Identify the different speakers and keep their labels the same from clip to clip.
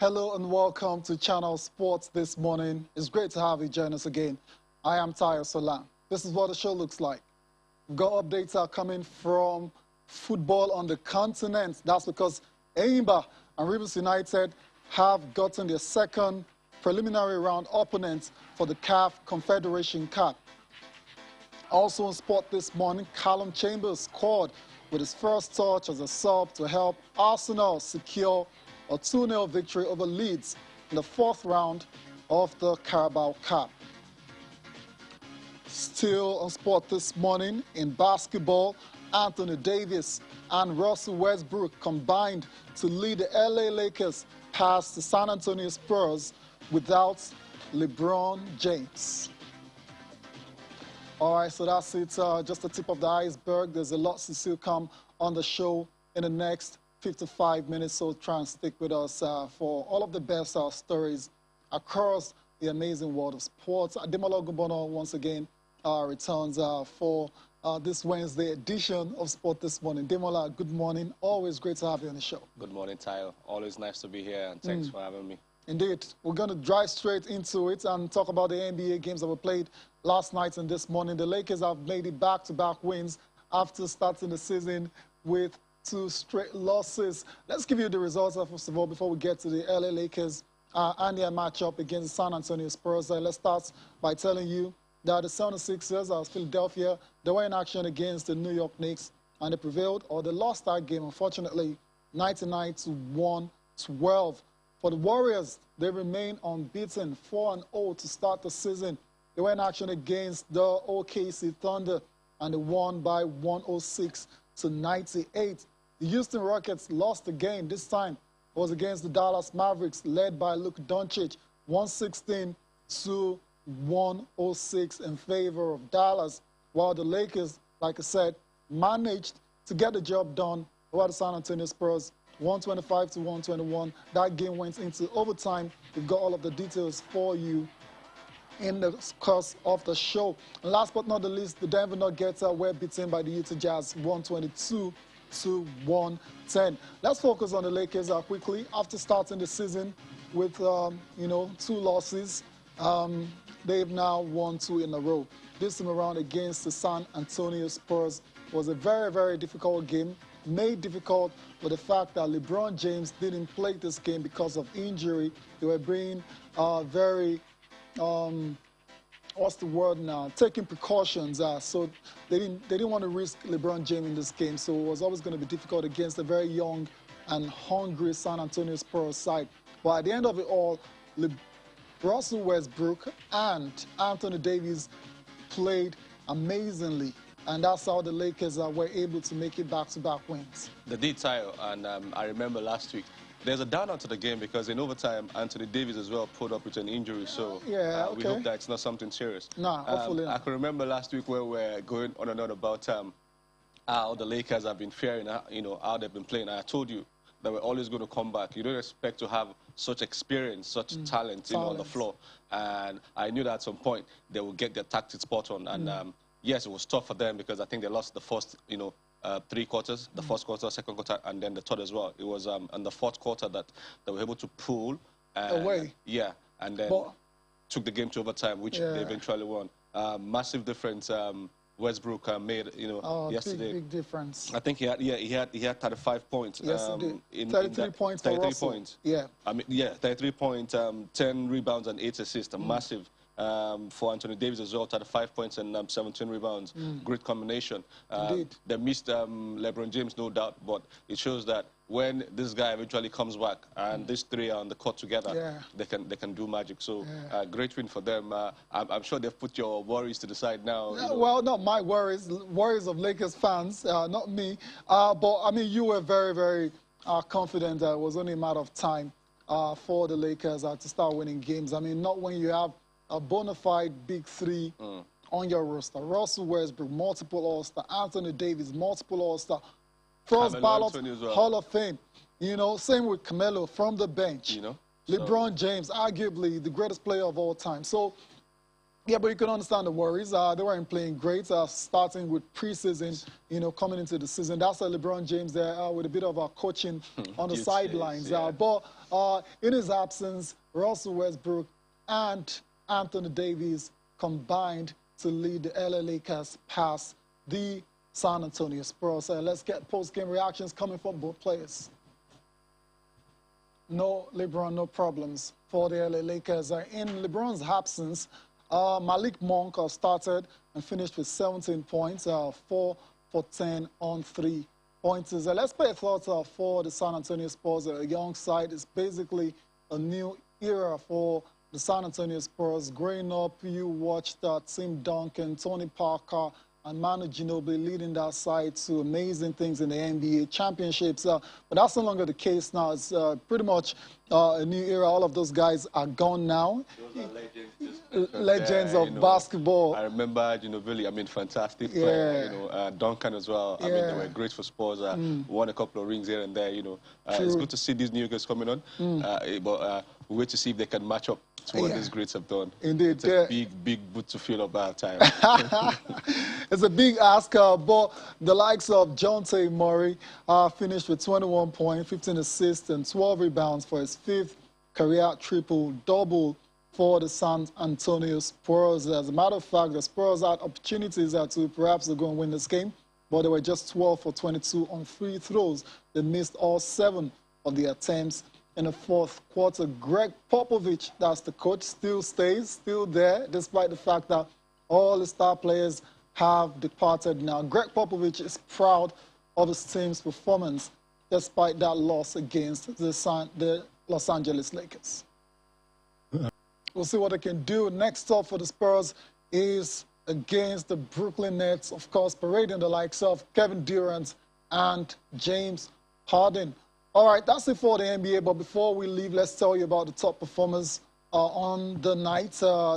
Speaker 1: Hello and welcome to Channel Sports this morning. It's great to have you join us again. I am Tayo Solan. This is what the show looks like. We've got updates are coming from football on the continent. That's because Eyimba and Rivers United have gotten their second preliminary round opponents for the CAF Confederation Cup. Also in sport this morning, Callum Chambers scored with his first touch as a sub to help Arsenal secure a 2-0 victory over Leeds in the fourth round of the Carabao Cup. Still on sport this morning, in basketball, Anthony Davis and Russell Westbrook combined to lead the LA Lakers past the San Antonio Spurs without LeBron James. All right, so that's it, just the tip of the iceberg. There's a lot to still come on the show in the next 55 minutes, so try and stick with us for all of the best stories across the amazing world of sports. Ademola Gumbono once again returns for this Wednesday edition of Sport This Morning. Demola, good morning. Always great to have you on the show.
Speaker 2: Good morning, Tayo. Always nice to be here, and thanks for having me.
Speaker 1: Indeed. We're going to drive straight into it and talk about the NBA games that were played last night and this morning. The Lakers have made it back-to-back wins after starting the season with 2 straight losses. Let's give you the results, first of all, before we get to the LA Lakers and their matchup against the San Antonio Spurs. Let's start by telling you that the 76ers of Philadelphia, they were in action against the New York Knicks, and they prevailed, or they lost that game, unfortunately, 99-112. For the Warriors, they remain unbeaten, 4-0 to start the season. They were in action against the OKC Thunder, and they won by 106-98. The Houston Rockets lost the game. This time it was against the Dallas Mavericks, led by Luka Doncic, 116-106 in favor of Dallas, while the Lakers, like I said, managed to get the job done over the San Antonio Spurs, 125-121. That game went into overtime. We've got all of the details for you in the course of the show. And last but not the least, the Denver Nuggets were beaten by the Utah Jazz, 122-110. Let's focus on the Lakers quickly. After starting the season with 2 losses, they've now won 2 in a row. This time around against the San Antonio Spurs was a very, very difficult game, made difficult by the fact that LeBron James didn't play this game because of injury. They were being very, what's the word now, taking precautions. So they didn't want to risk LeBron James in this game. So it was always going to be difficult against a very young and hungry San Antonio Spurs side. But at the end of it all, Russell Westbrook and Anthony Davis played amazingly. And that's how the Lakers were able to make it back-to-back wins.
Speaker 2: They did, Tayo, and I remember last week, there's a downer to the game because in overtime, Anthony Davis as well pulled up with an injury. So we hope that it's not something serious.
Speaker 1: Nah, hopefully not.
Speaker 2: I can remember last week where we were going on and on about how the Lakers have been faring, how they've been playing. And I told you that we're always going to come back. You don't expect to have such experience, such talent, on the floor. And I knew that at some point they would get their tactics spot on. And yes, it was tough for them because I think they lost the first, 3 quarters, the first quarter, second quarter, and then the third as well. It was in the fourth quarter that they were able to pull
Speaker 1: away.
Speaker 2: Yeah, and then took the game to overtime, which they eventually won. Massive difference. Westbrook made, yesterday.
Speaker 1: Big difference.
Speaker 2: I think he had 35 points.
Speaker 1: Yes, he did. 33 points for
Speaker 2: 33
Speaker 1: Russell.
Speaker 2: points.
Speaker 1: Yeah.
Speaker 2: 33 points, 10 rebounds and 8 assists. Massive. For Anthony Davis as well, 35 points and 17 rebounds. Great combination.
Speaker 1: Indeed.
Speaker 2: They missed LeBron James, no doubt, but it shows that when this guy eventually comes back and these 3 are on the court together, they can do magic. So great win for them. I'm sure they've put your worries to the side now.
Speaker 1: Well, not my worries of Lakers fans, not me. But I mean, you were very, very confident that it was only a matter of time for the Lakers to start winning games. I mean, not when you have a bona fide big 3 on your roster. Russell Westbrook, multiple All-Star. Anthony Davis, multiple All-Star. First ballot Hall of Fame. Same with Carmelo from the bench. LeBron James, arguably the greatest player of all time. So, Yeah, but you can understand the worries. They weren't playing great, starting with preseason, coming into the season. That's LeBron James there with a bit of coaching on the sidelines.
Speaker 2: Yeah.
Speaker 1: But in his absence, Russell Westbrook and Anthony Davis combined to lead the LA Lakers past the San Antonio Spurs. Let's get post-game reactions coming from both players. No LeBron, no problems for the LA Lakers. In LeBron's absence, Malik Monk started and finished with 17 points, 4 for 10 on 3-pointers. Let's play thoughts for the San Antonio Spurs. A young side. It's basically a new era for the San Antonio Spurs. Growing up, you watched Tim Duncan, Tony Parker, and Manu Ginobili leading that side to amazing things in the NBA championships. But that's no longer the case now. It's pretty much a new era. All of those guys are gone now.
Speaker 2: Those are legends.
Speaker 1: Legends of basketball.
Speaker 2: I remember Ginobili, fantastic player. Duncan as well. They were great for Spurs. Won a couple of rings here and there, It's good to see these new guys coming on. But we wait to see if they can match up to what these greats have done.
Speaker 1: Indeed.
Speaker 2: It's a big boot to fill up our time.
Speaker 1: It's a big ask, but the likes of Jonte Murray finished with 21 points, 15 assists, and 12 rebounds for his 5th career triple-double for the San Antonio Spurs. As a matter of fact, the Spurs had opportunities to perhaps go and win this game, but they were just 12 for 22 on free throws. They missed all 7 of the attempts in the 4th quarter. Greg Popovich, that's the coach, still there, despite the fact that all the star players have departed now. Greg Popovich is proud of his team's performance despite that loss against the Los Angeles Lakers. We'll see what they can do. Next up for the Spurs is against the Brooklyn Nets, of course, parading the likes of Kevin Durant and James Harden. All right, that's it for the NBA, but before we leave, let's tell you about the top performers on the night.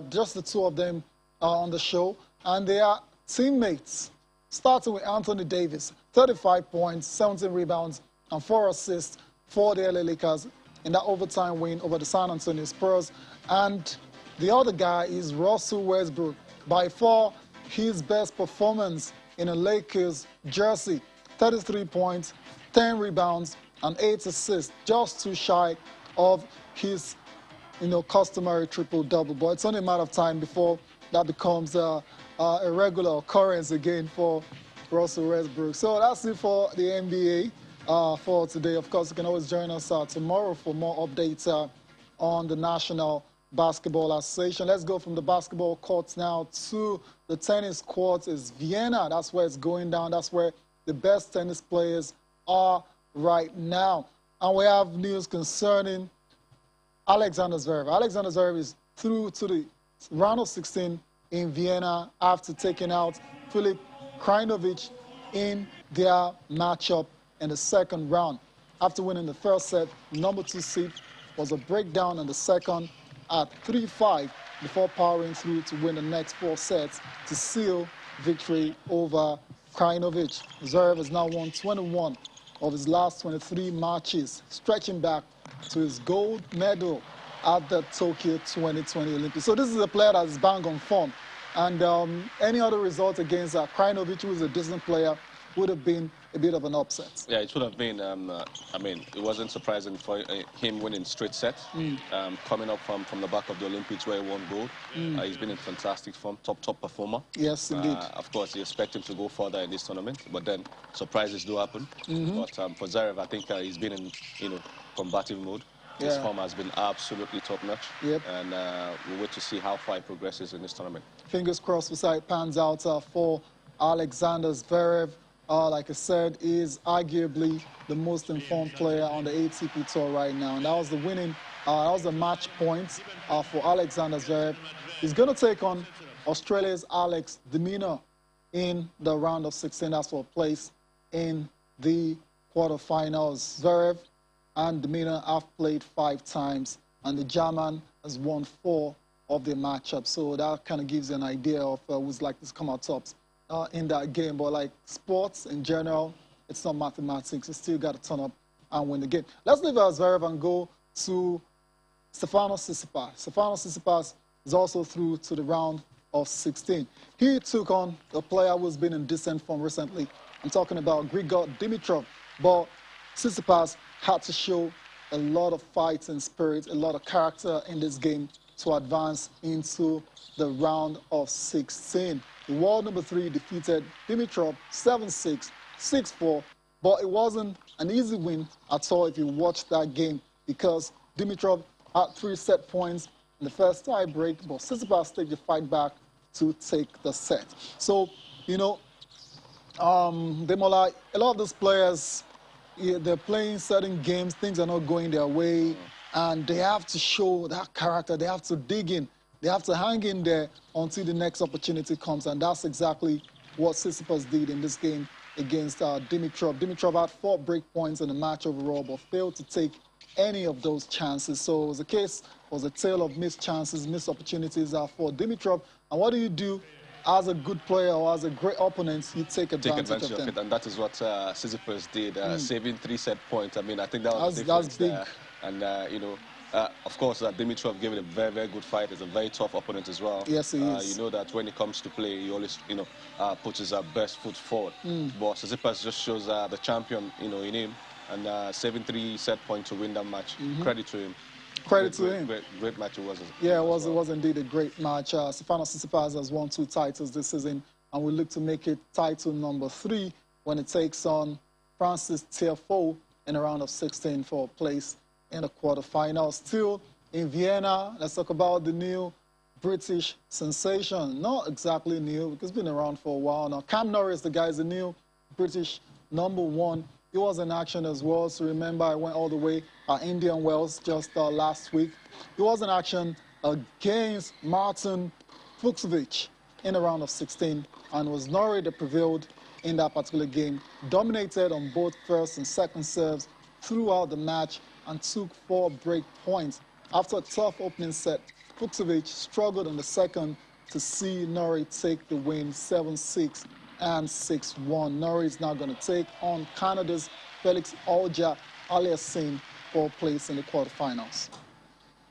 Speaker 1: Just the 2 of them on the show, and they are teammates, starting with Anthony Davis, 35 points, 17 rebounds, and 4 assists for the LA Lakers in that overtime win over the San Antonio Spurs. And the other guy is Russell Westbrook, by far his best performance in a Lakers jersey, 33 points, 10 rebounds, and 8 assists, just too shy of his customary triple-double. But it's only a matter of time before that becomes a regular occurrence again for Russell Westbrook. So that's it for the NBA for today. Of course, you can always join us tomorrow for more updates on the National Basketball Association. Let's go from the basketball courts now to the tennis courts. It's Vienna. That's where it's going down. That's where the best tennis players are right now. And we have news concerning Alexander Zverev. Alexander Zverev is through to the round of 16 in Vienna after taking out Filip Krajinovic in their matchup in the 2nd round. After winning the 1st set, number 2 seed was a breakdown in the 2nd at 3-5 before powering through to win the next 4 sets to seal victory over Krajinovic. Zverev has now won 21 of his last 23 matches, stretching back to his gold medal at the Tokyo 2020 Olympics. So this is a player that is bang on form. And any other result against Krajinovic, who is a decent player, would have been a bit of an upset.
Speaker 2: Yeah, it would have been. It wasn't surprising for him winning straight sets, coming up from the back of the Olympics where he won gold. He's been in fantastic form, top performer.
Speaker 1: Yes, indeed.
Speaker 2: Of course, you expect him to go further in this tournament, but then surprises do happen. But for Zverev, I think he's been in combative mode. His form has been absolutely top-notch.
Speaker 1: Yep.
Speaker 2: And we'll wait to see how far he progresses in this tournament.
Speaker 1: Fingers crossed for how it pans out for Alexander Zverev. Like I said, is arguably the most informed player on the ATP Tour right now. And that was the winning, that was the match points for Alexander Zverev. He's going to take on Australia's Alex de Minaur in the round of 16. That's for a place in the quarterfinals. Zverev and de Minaur have played 5 times, and the German has won 4 of their matchups. So that kind of gives you an idea of who's likely to come out tops in that game. But like sports in general, it's not mathematics. You still got to turn up and win the game. Let's leave Zverev and go to Stefanos Tsitsipas. Stefanos Tsitsipas is also through to the round of 16. He took on a player who's been in decent form recently. I'm talking about Grigor Dimitrov. But Tsitsipas had to show a lot of fighting spirit, a lot of character in this game to advance into the round of 16. The world number 3 defeated Dimitrov 7-6, 6-4, but it wasn't an easy win at all if you watched that game because Dimitrov had 3 set points in the first tie break, but Tsitsipas took the fight back to take the set. So, you know, Demola, a lot of these players, they're playing certain games, things are not going their way, and they have to show that character, they have to dig in, they have to hang in there until the next opportunity comes, and that's exactly what Tsitsipas did in this game against Dimitrov. Dimitrov had 4 break points in the match overall, but failed to take any of those chances. So it was a tale of missed chances, missed opportunities for Dimitrov. And what do you do as a good player or as a great opponent? You take advantage of them.
Speaker 2: It, and that is what Tsitsipas did, saving 3 set points. I mean, I think that was the difference
Speaker 1: big.
Speaker 2: there. And, you know, of course, Dimitrov gave it a very, very good fight. He's a very tough opponent as well.
Speaker 1: Yes, he is.
Speaker 2: You know that when it comes to play, he always, you know, puts his best foot forward. But Tsitsipas just shows the champion, you know, in him. And saving 3 set points to win that match. Credit to him.
Speaker 1: Credit to him.
Speaker 2: Great match it was.
Speaker 1: Yeah, it was indeed a great match. Stefanos Tsitsipas has won 2 titles this season, and will look to make it title number 3 when it takes on Francis Tiafoe in a round of 16 for a place in the quarterfinals. Still in Vienna, let's talk about the new British sensation. Not exactly new, because it's been around for a while now. Cam Norris, the guy, is the new British #1. He was in action as well, so remember I went all the way Indian Wells just last week. He was in action against Martin Fucsovics in the round of 16, and was Norrie that prevailed in that particular game. Dominated on both first and second serves throughout the match and took 4 break points. After a tough opening set, Fucsovics struggled in the second to see Norrie take the win 7-6. And 6-1. Norrie is now going to take on Canada's Felix Auger-Aliassime for a place in the quarterfinals.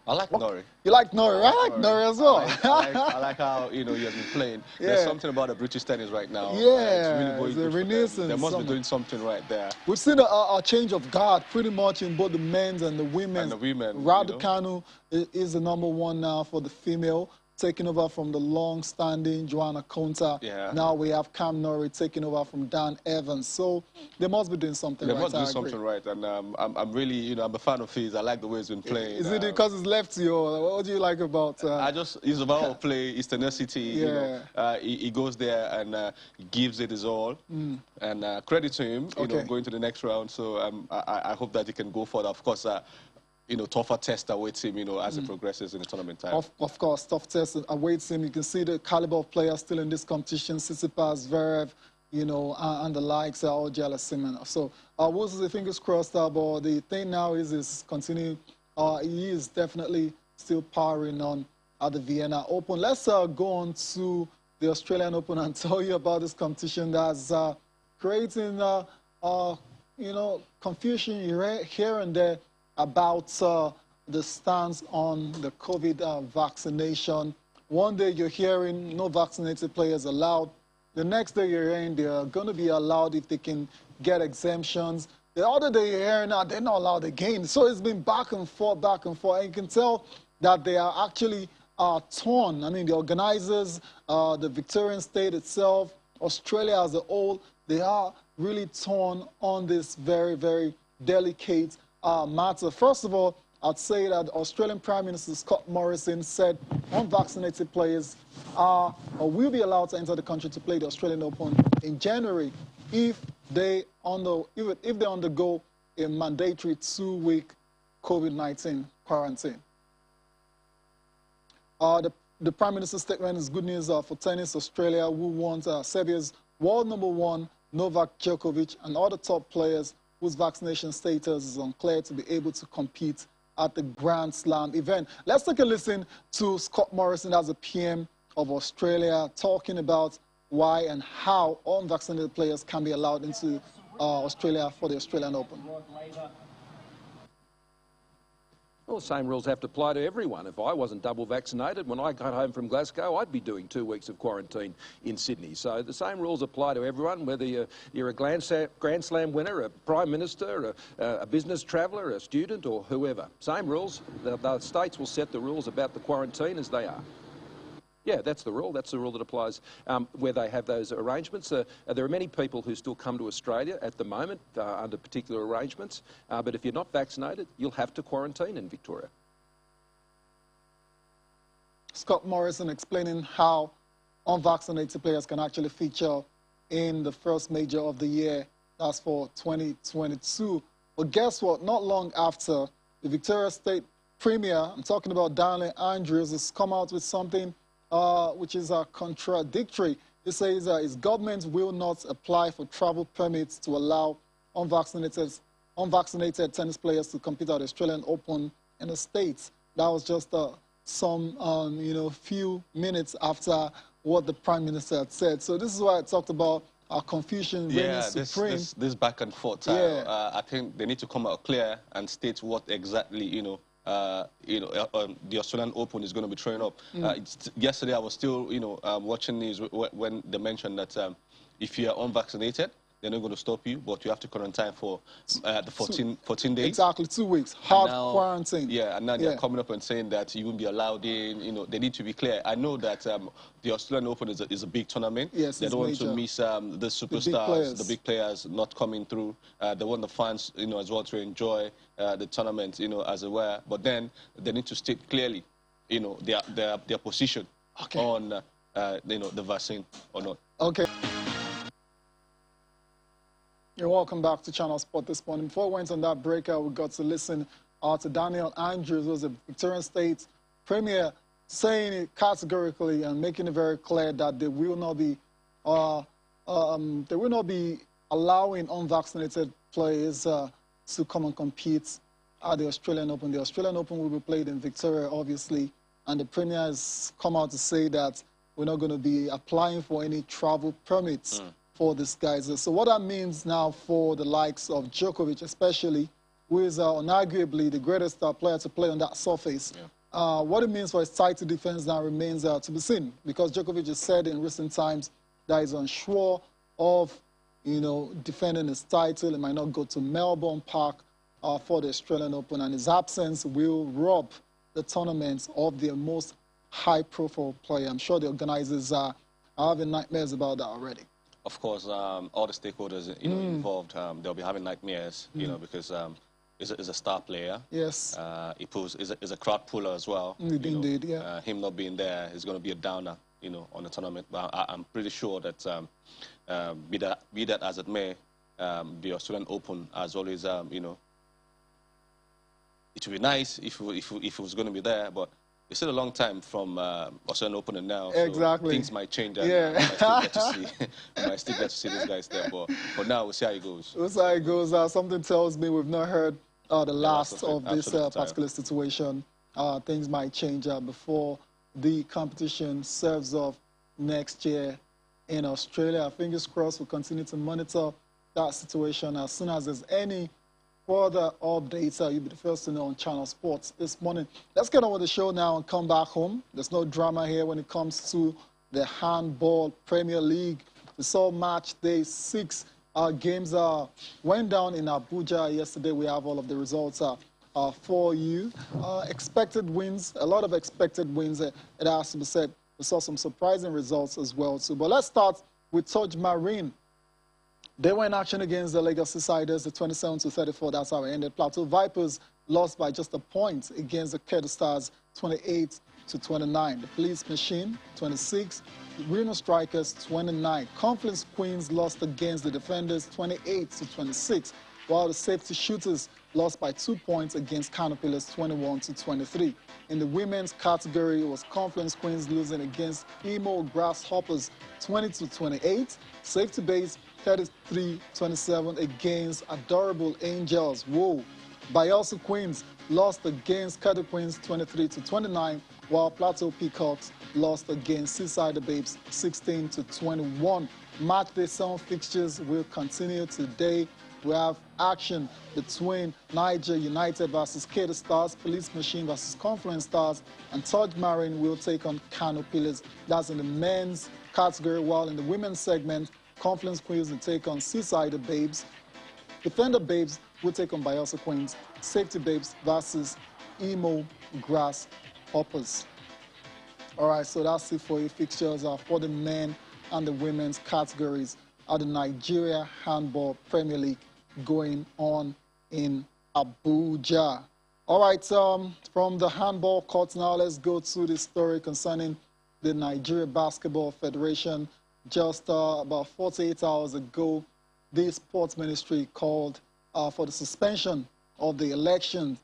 Speaker 2: I like Norrie.
Speaker 1: You like Norrie? I like Norrie as well.
Speaker 2: I like how, you know, he has been playing.
Speaker 1: Yeah.
Speaker 2: There's something about the British tennis right now.
Speaker 1: Yeah,
Speaker 2: it's really
Speaker 1: a renaissance.
Speaker 2: They must be doing something right there.
Speaker 1: We've seen a change of guard pretty much in both the men's and the women's. Raducanu is the #1 now for the female, taking over from the long-standing Joanna Konta.
Speaker 2: Yeah.
Speaker 1: Now we have Cam Norrie taking over from Dan Evans. So they must be doing something right.
Speaker 2: They must do something right. And I'm really, you know, I'm a fan of his. I like the way he's been playing.
Speaker 1: Is it because he's lefty, or what do you like about...
Speaker 2: His overall play, his tenacity,
Speaker 1: yeah.
Speaker 2: You know, he goes there and gives it his all. And credit to him, you know, going to the next round. So I hope that he can go further. Of course, you know, tougher test awaits him, you know, as he progresses in the tournament time.
Speaker 1: Of course, tough test awaits him. You can see the caliber of players still in this competition. Tsitsipas, Zverev, you know, and the likes, Auger-Aliassime. So we'll see, fingers crossed. But the thing now is continuing. He is definitely still powering on at the Vienna Open. Let's go on to the Australian Open and tell you about this competition that's creating, you know, confusion here and there about the stance on the COVID vaccination. One day you're hearing no vaccinated players allowed. The next day you're hearing they're going to be allowed if they can get exemptions. The other day you're hearing they're not allowed again. So it's been back and forth, back and forth. And you can tell that they are actually torn. I mean, the organizers, the Victorian state itself, Australia as a whole, they are really torn on this very, very delicate matter. First of all, I'd say that Australian Prime Minister Scott Morrison said unvaccinated players will be allowed to enter the country to play the Australian Open in January if they undergo a mandatory 2-week COVID-19 quarantine. The Prime Minister's statement is good news for tennis Australia, who wants Serbia's world #1 Novak Djokovic and other top players whose vaccination status is unclear to be able to compete at the Grand Slam event. Let's take a listen to Scott Morrison as the PM of Australia talking about why and how unvaccinated players can be allowed into Australia for the Australian Open.
Speaker 3: Well, the same rules have to apply to everyone. If I wasn't double vaccinated, when I got home from Glasgow, I'd be doing 2 weeks of quarantine in Sydney. So the same rules apply to everyone, whether you're a Grand Slam winner, a Prime Minister, a business traveller, a student or whoever. Same rules. The states will set the rules about the quarantine as they are. Yeah, that's the rule. That's the rule that applies where they have those arrangements. There are many people who still come to Australia at the moment under particular arrangements, but if you're not vaccinated, you'll have to quarantine in Victoria.
Speaker 1: Scott Morrison explaining how unvaccinated players can actually feature in the first major of the year. That's for 2022. But guess what? Not long after, the Victoria State Premier, I'm talking about Daniel Andrews, has come out with something which is contradictory. It says his government will not apply for travel permits to allow unvaccinated tennis players to compete at the Australian Open in the States. That was just some few minutes after what the Prime Minister had said. So this is why I talked about confusion reigning supreme.
Speaker 2: This back and forth.
Speaker 1: Yeah.
Speaker 2: I think they need to come out clear and state what exactly the Australian Open is going to be throwing up. Yesterday, I was still, watching news when they mentioned that if you are unvaccinated, they're not going to stop you, but you have to quarantine for the 14 days.
Speaker 1: Exactly, 2 weeks. Hard quarantine.
Speaker 2: Yeah, and now they're coming up and saying that you won't be allowed in. They need to be clear. I know that the Australian Open is a big tournament.
Speaker 1: Yes,
Speaker 2: they don't want to miss the superstars, the big players not coming through. They want the fans, as well, to enjoy the tournament, as it were. But then they need to state clearly, their position on, the vaccine or not.
Speaker 1: Okay. You're welcome back to Channel Sport this morning. Before we went on that break, we got to listen to Daniel Andrews, who's the Victorian State Premier, saying it categorically and making it very clear that they will not be allowing unvaccinated players to come and compete at the Australian Open. The Australian Open will be played in Victoria, obviously, and the Premier has come out to say that we're not going to be applying for any travel permits for these guys. So what that means now for the likes of Djokovic, especially, who is unarguably the greatest player to play on that surface, what it means for his title defense now remains to be seen, because Djokovic has said in recent times that he's unsure of, defending his title. He might not go to Melbourne Park for the Australian Open, and his absence will rob the tournament of their most high-profile player. I'm sure the organizers are having nightmares about that already.
Speaker 2: Of course, all the stakeholders, involved, they'll be having nightmares, because he's a star player.
Speaker 1: Yes.
Speaker 2: He's a crowd puller as well.
Speaker 1: Indeed, yeah.
Speaker 2: Him not being there is going to be a downer, on the tournament. But I'm pretty sure that, be that as it may, the Australian Open, as always, it would be nice if it was going to be there, but it's still a long time from Australian Open and now.
Speaker 1: Exactly.
Speaker 2: So things might change. And I might still get to see these guys there. But for now, we'll see how it goes.
Speaker 1: We'll see how it goes. Something tells me we've not heard the last of this particular situation. Things might change before the competition serves off next year in Australia. Fingers crossed, we'll continue to monitor that situation. As soon as there's any further updates, you'll be the first to know on Channel Sports this morning. Let's get on with the show now and come back home. There's no drama here when it comes to the Handball Premier League. We saw match day 6. Games went down in Abuja yesterday. We have all of the results for you. Expected wins, a lot of expected wins, it has to be said. We saw some surprising results as well, too. But let's start with Touch Marine. They were in action against the Lagos Seasiders, the 27-34. That's how it ended. Plateau Vipers lost by just a point against the Kedu Stars, 28-29. The Police Machine, 26. The Reno Strikers, 29. Confluence Queens lost against the Defenders, 28-26. While the Safety Shooters lost by 2 points against Canopilas, 21-23. In the women's category, it was Confluence Queens losing against Emo Grasshoppers, 20-28. Safety Base, 33-27 against Adorable Angels. Whoa. Bayelsa Queens lost against Kedu Queens, 23-29, while Plateau Peacocks lost against Seaside Babes, 16-21. Match day 7 fixtures will continue today we have action between Niger United versus Kedah Stars, Police Machine versus Confluence Stars, and Touch Marine will take on Kano Pillars. That's in the men's category, while in the women's segment, Confluence Queens will take on Seaside Babes. Defender Babes will take on Bayelsa Queens. Safety Babes versus Emo Grass Hoppers. All right, so that's it for your fixtures for the men and the women's categories of the Nigeria Handball Premier League going on in Abuja. All right, from the handball court now, let's go to the story concerning the Nigeria Basketball Federation. Just about 48 hours ago, the Sports Ministry called for the suspension of the election,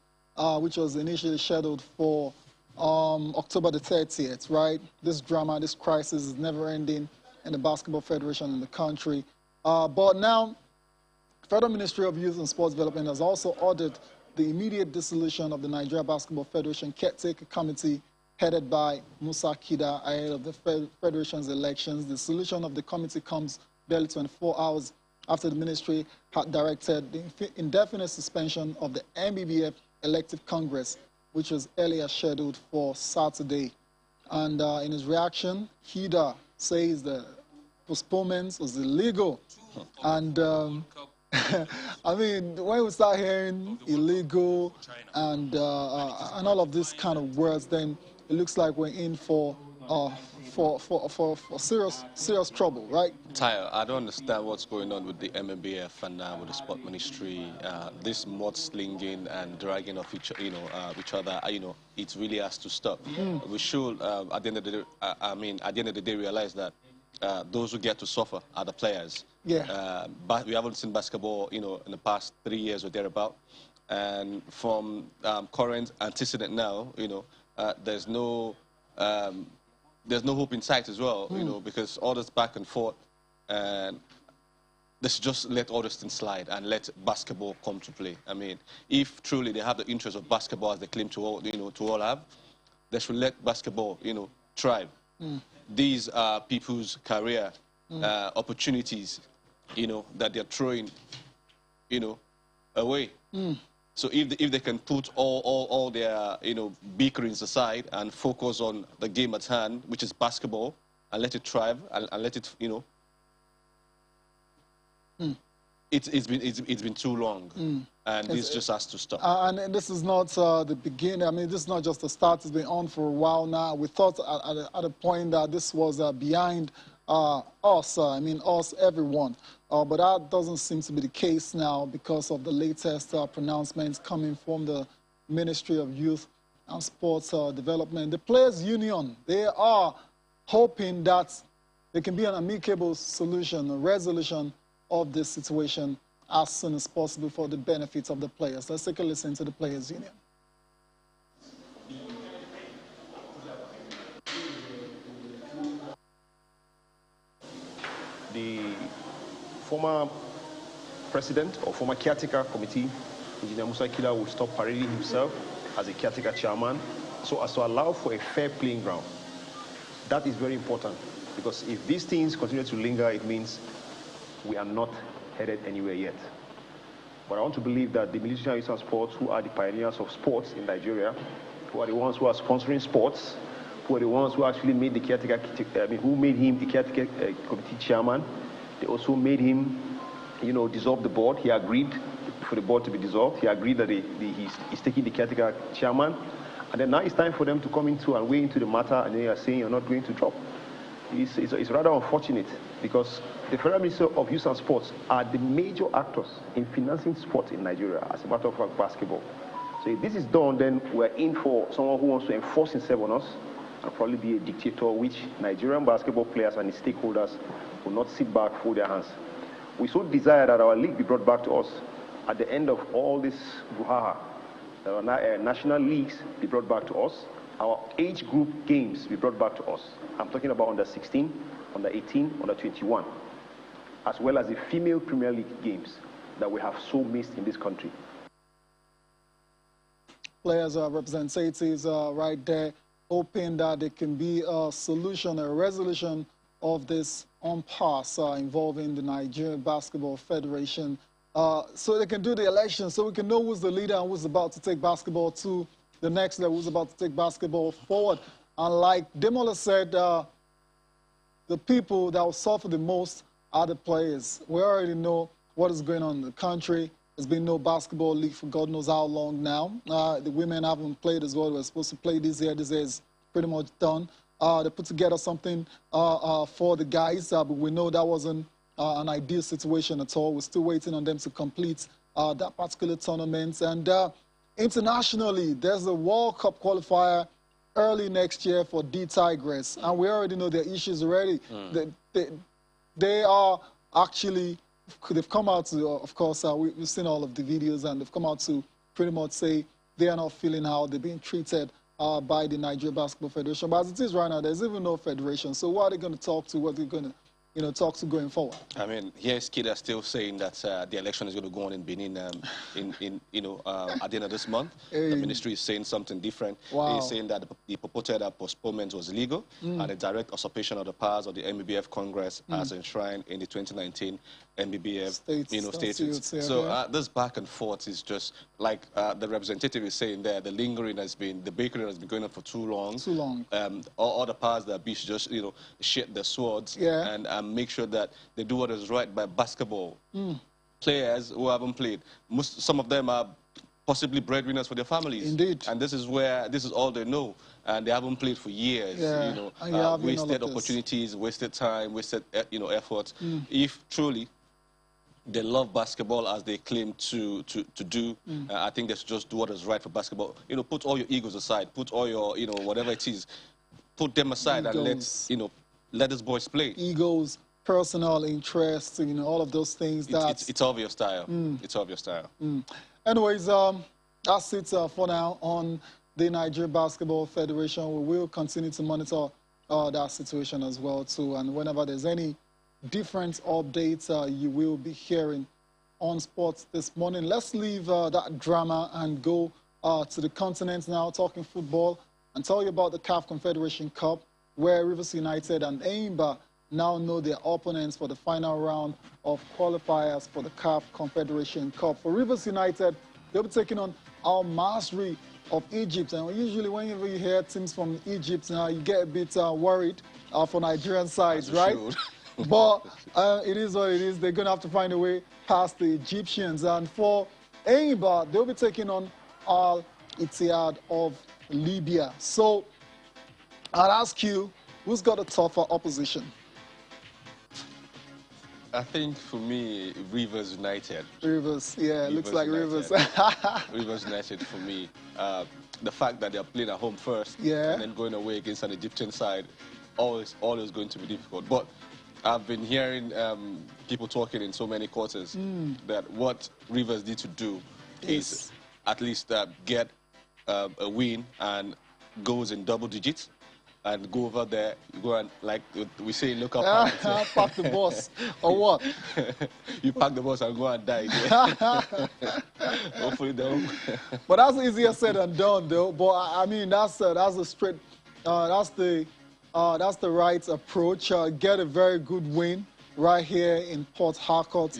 Speaker 1: which was initially scheduled for October the 30th, right? This drama, this crisis is never ending in the Basketball Federation in the country. But now, Federal Ministry of Youth and Sports Development has also ordered the immediate dissolution of the Nigeria Basketball Federation Caretaker Committee headed by Musa Kida ahead of the Federation's elections. The solution of the committee comes barely 24 hours after the ministry had directed the indefinite suspension of the NBBF Elective Congress, which was earlier scheduled for Saturday. And in his reaction, Kida says the postponement was illegal. And I mean, when we start hearing illegal and all of these kind of words, then it looks like we're in for serious trouble, right?
Speaker 2: Tyre, I don't understand what's going on with the MMBF and with the Sport Ministry. This mudslinging and dragging of each other, it really has to stop. We should, at the end of the day, at the end of the day, realize that those who get to suffer are the players.
Speaker 1: Yeah.
Speaker 2: But we haven't seen basketball, in the past 3 years or thereabout. And from current antecedent now, there's no hope in sight as well, because all this back and forth, and let's just let all this thing slide and let basketball come to play. I mean, if truly they have the interest of basketball as they claim to all, to all have, they should let basketball, thrive. These are people's career opportunities, that they're throwing, away. So if they can put all their bickerings aside and focus on the game at hand, which is basketball, and let it thrive and let it it's been too long, and this just has to stop.
Speaker 1: And this is not the beginning. I mean, this is not just the start. It's been on for a while now. We thought at a point that this was behind us. I mean, us, everyone. But that doesn't seem to be the case now because of the latest pronouncements coming from the Ministry of Youth and Sports Development. The Players Union, they are hoping that there can be an amicable solution, a resolution of this situation as soon as possible for the benefit of the players. Let's take a listen to the Players Union.
Speaker 4: The former president or former caretaker committee, Engineer Musa Kida, will stop parading himself as a caretaker chairman so as to allow for a fair playing ground. That is very important because if these things continue to linger, it means we are not headed anywhere yet. But I want to believe that the Ministry of Youth and Sports, who are the pioneers of sports in Nigeria, who are the ones who are sponsoring sports, who are the ones who actually made the caretaker, who made him the caretaker committee chairman. They also made him, dissolve the board. He agreed for the board to be dissolved. He agreed that he's taking the caretaker chairman. And then now it's time for them to come into and weigh into the matter, and they are saying you're not going to drop. It's rather unfortunate because the Federal Ministry of Youth and Sports are the major actors in financing sports in Nigeria, as a matter of fact, basketball. So if this is done, then we're in for someone who wants to enforce himself on us and probably be a dictator, which Nigerian basketball players and its stakeholders will not sit back, fold their hands. We so desire that our league be brought back to us at the end of all this brouhaha, that our national leagues be brought back to us, our age group games be brought back to us. I'm talking about under 16, under 18, under 21, as well as the female Premier League games that we have so missed in this country.
Speaker 1: Players are representatives right there, hoping that there can be a solution, a resolution of this impasse involving the Nigerian Basketball Federation so they can do the election, so we can know who's the leader and who's about to take basketball to the next level, who's about to take basketball forward. And like Demola said, the people that will suffer the most are the players. We already know what is going on in the country. There's been no basketball league for God knows how long now. The women haven't played as well. We're supposed to play this year. This year is pretty much done. They put together something for the guys, but we know that wasn't an ideal situation at all. We're still waiting on them to complete that particular tournament. And internationally, there's a World Cup qualifier early next year for D Tigress, and we already know their issues already. They are actually, they've come out to, of course, we've seen all of the videos, and they've come out to pretty much say they are not feeling how they're being treated by the Nigeria Basketball Federation. But as it is right now, there's even no federation. So what are they going to talk to? What are they going to talk to going forward?
Speaker 2: I mean, here's Kida still saying that the election is going to go on in Benin at the end of this month.
Speaker 1: Hey.
Speaker 2: The ministry is saying something different.
Speaker 1: Wow.
Speaker 2: It's saying that the purported postponement was illegal and a direct usurpation of the powers of the MBBF Congress as enshrined in the 2019 MBBF statutes.
Speaker 1: Yeah,
Speaker 2: so this back and forth is just like the representative is saying there. The lingering has been, the bickering has been going on for too long.
Speaker 1: Too long.
Speaker 2: All the powers that be should just shed their swords and make sure that they do what is right by basketball players who haven't played. Some of them are possibly breadwinners for their families.
Speaker 1: Indeed.
Speaker 2: And this is all they know, and they haven't played for years.
Speaker 1: Yeah.
Speaker 2: Wasted opportunities, wasted time, wasted effort. If truly they love basketball as they claim to do, I think they should just do what is right for basketball. Put all your egos aside, put all your whatever it is, put them aside
Speaker 1: Egos.
Speaker 2: and let these boys play.
Speaker 1: Egos, personal interests, all of those things.
Speaker 2: It's of your style. It's of your style.
Speaker 1: Anyways, that's it for now on the Nigeria Basketball Federation. We will continue to monitor that situation as well too. And whenever there's any different updates, you will be hearing on sports this morning. Let's leave that drama and go to the continent now, talking football, and tell you about the CAF Confederation Cup, where Rivers United and Eyimba now know their opponents for the final round of qualifiers for the CAF Confederation Cup. For Rivers United, they'll be taking on Al Masry of Egypt. And usually whenever you hear teams from Egypt, you get a bit worried for Nigerian sides, right? But it is what it is. They're going to have to find a way past the Egyptians. And for Eyimba, they'll be taking on Al Ittihad of Libya. So I'll ask you, who's got a tougher opposition?
Speaker 2: I think for me, Rivers United.
Speaker 1: Rivers, yeah, looks like Rivers.
Speaker 2: Rivers United for me. The fact that they're playing at home first and then going away against an Egyptian side, always going to be difficult. But I've been hearing people talking in so many quarters that what Rivers need to do is at least get a win and goes in double digits. And go over there, go and, like we say, look up.
Speaker 1: Park the bus, or what?
Speaker 2: You park the bus and go and die. Hopefully, though.
Speaker 1: But that's easier said than done, though. But I mean, that's a straight, that's the right approach. Get a very good win right here in Port Harcourt.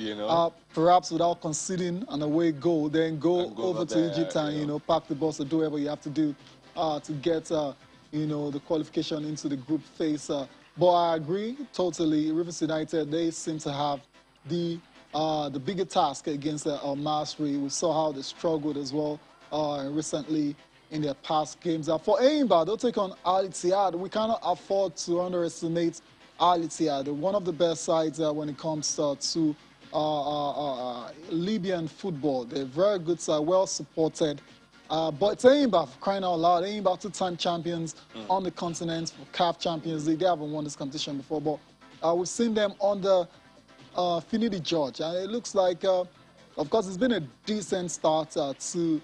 Speaker 1: Perhaps without conceding an away goal, then go over to Egypt and park the bus or do whatever you have to do to get. The qualification into the group phase. But I agree totally. Rivers United, they seem to have the bigger task against Al Masry. We saw how they struggled as well recently in their past games. For Eyimba, they'll take on Al Ittihad. We cannot afford to underestimate Al Ittihad. They're one of the best sides when it comes to Libyan football. They're a very good side, well supported. But it's Eyimba, for crying out loud. Eyimba, two-time champions on the continent, for CAF Champions League. They haven't won this competition before, but we've seen them under Finidi George. And it looks like, of course, it's been a decent start to